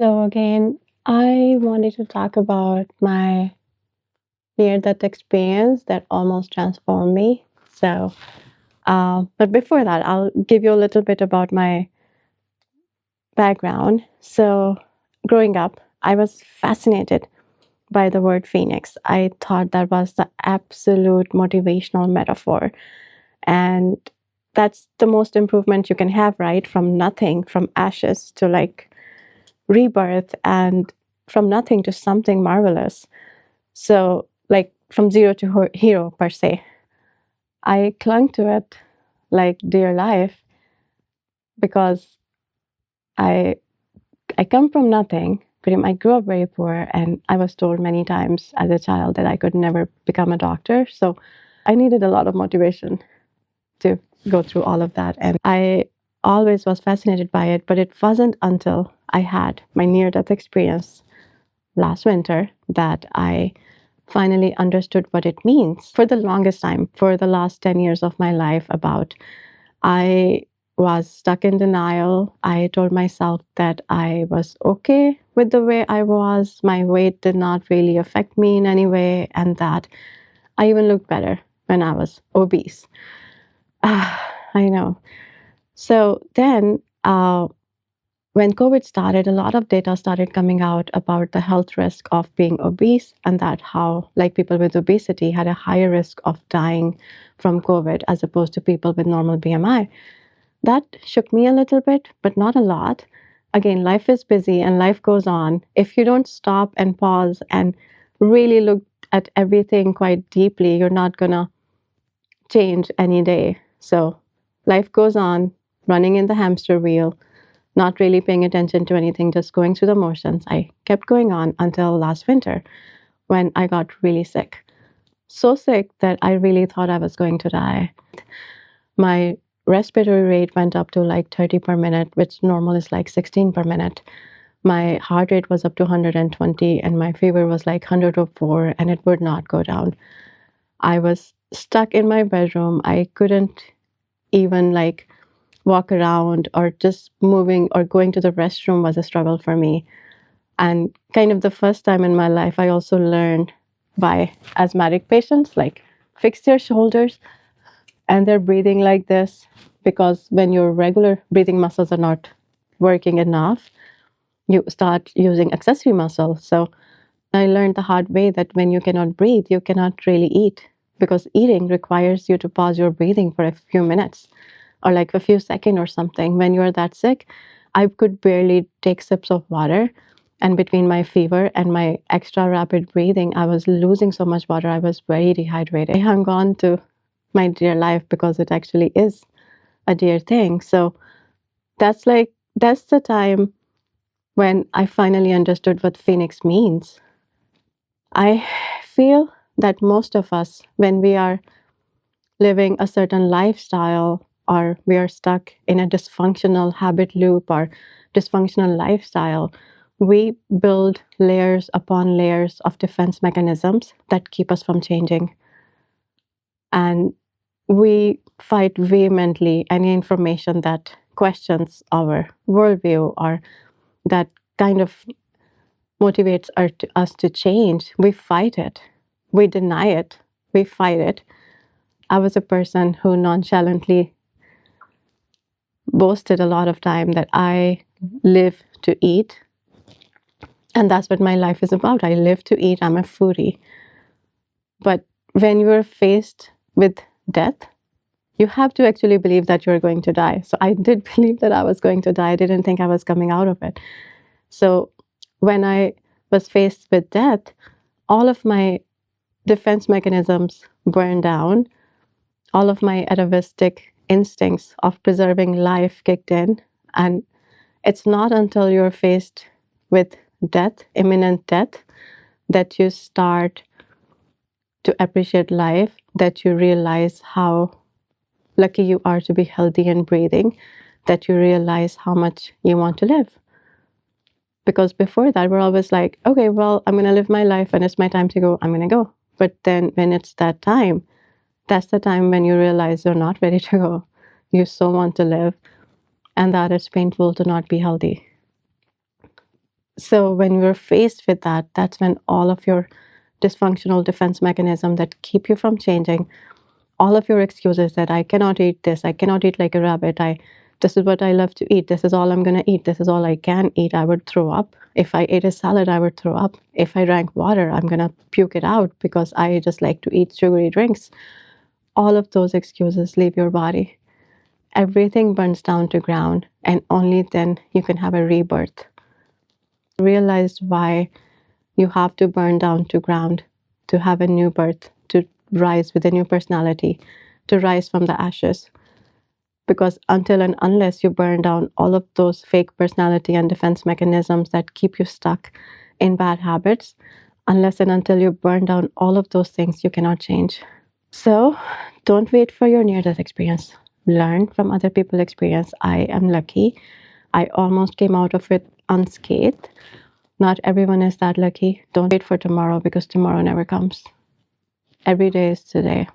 So, again, I wanted to talk about my near death experience that almost transformed me. But before that, I'll give you a little bit about my background. So, growing up, I was fascinated by the word phoenix. I thought that was the absolute motivational metaphor. And that's the most improvement you can have, right? From nothing, from ashes to like rebirth, and from nothing to something marvelous. So, like from zero to hero per se. I clung to it like dear life because I I come from nothing. I grew up very poor, and I was told many times as a child that I could never become a doctor. So I needed a lot of motivation to go through all of that, and I always was fascinated by it. But it wasn't until I had my near-death experience last winter that I finally understood what it means. For the longest time, for the last 10 years of my life, about I was stuck in denial. I told myself that I was okay with the way I was. My weight did not really affect me in any way, and that I even looked better when I was obese. I know. So then, when COVID started, a lot of data started coming out about the health risk of being obese, and that how, like, people with obesity had a higher risk of dying from COVID as opposed to people with normal BMI. That shook me a little bit, but not a lot. Again, life is busy and life goes on. If you don't stop and pause and really look at everything quite deeply, you're not going to change any day. So life goes on, running in the hamster wheel, not really paying attention to anything, just going through the motions. I kept going on until last winter when I got really sick. So sick that I really thought I was going to die. My respiratory rate went up to like 30 per minute, which normal is like 16 per minute. My heart rate was up to 120, and my fever was like 104, and it would not go down. I was stuck in my bedroom. I couldn't even like walk around, or just moving or going to the restroom was a struggle for me. And kind of the first time in my life, I also learned by asthmatic patients, like, fix their shoulders and they're breathing like this, because when your regular breathing muscles are not working enough, you start using accessory muscles. So I learned the hard way that when you cannot breathe, you cannot really eat, because eating requires you to pause your breathing for a few minutes or like a few seconds or something. When you're that sick, I could barely take sips of water. And between my fever and my extra rapid breathing, I was losing so much water. I was very dehydrated. I hung on to my dear life because it actually is a dear thing. So that's the time when I finally understood what Phoenix means. I feel that most of us, when we are living a certain lifestyle, or we are stuck in a dysfunctional habit loop or dysfunctional lifestyle, we build layers upon layers of defense mechanisms that keep us from changing. And we fight vehemently any information that questions our worldview, or that kind of motivates us to change. We fight it, we deny it, we fight it. I was a person who nonchalantly boasted a lot of time that I live to eat. And that's what my life is about. I live to eat. I'm a foodie. But when you're faced with death, you have to actually believe that you're going to die. So I did believe that I was going to die. I didn't think I was coming out of it. So when I was faced with death, all of my defense mechanisms burned down. All of my atavistic instincts of preserving life kicked in. And it's not until you're faced with death, imminent death, that you start to appreciate life, that you realize how lucky you are to be healthy and breathing, that you realize how much you want to live. Because before that, we're always like, okay, well, I'm going to live my life, and it's my time to go, I'm going to go. But then when it's that time, that's the time when you realize you're not ready to go. You so want to live, and that it's painful to not be healthy. So when you're faced with that, that's when all of your dysfunctional defense mechanism that keep you from changing, all of your excuses that I cannot eat this, I cannot eat like a rabbit, this is what I love to eat, this is all I'm gonna eat, this is all I can eat, I would throw up. If I ate a salad, I would throw up. If I drank water, I'm gonna puke it out because I just like to eat sugary drinks. All of those excuses leave your body. Everything burns down to ground, and only then you can have a rebirth. Realize why you have to burn down to ground to have a new birth, to rise with a new personality, to rise from the ashes. Because until and unless you burn down all of those fake personality and defense mechanisms that keep you stuck in bad habits, unless and until you burn down all of those things, you cannot change. So don't wait for your near death experience. Learn from other people's experience. I am lucky. I almost came out of it unscathed. Not everyone is that lucky. Don't wait for tomorrow because tomorrow never comes. Every day is today.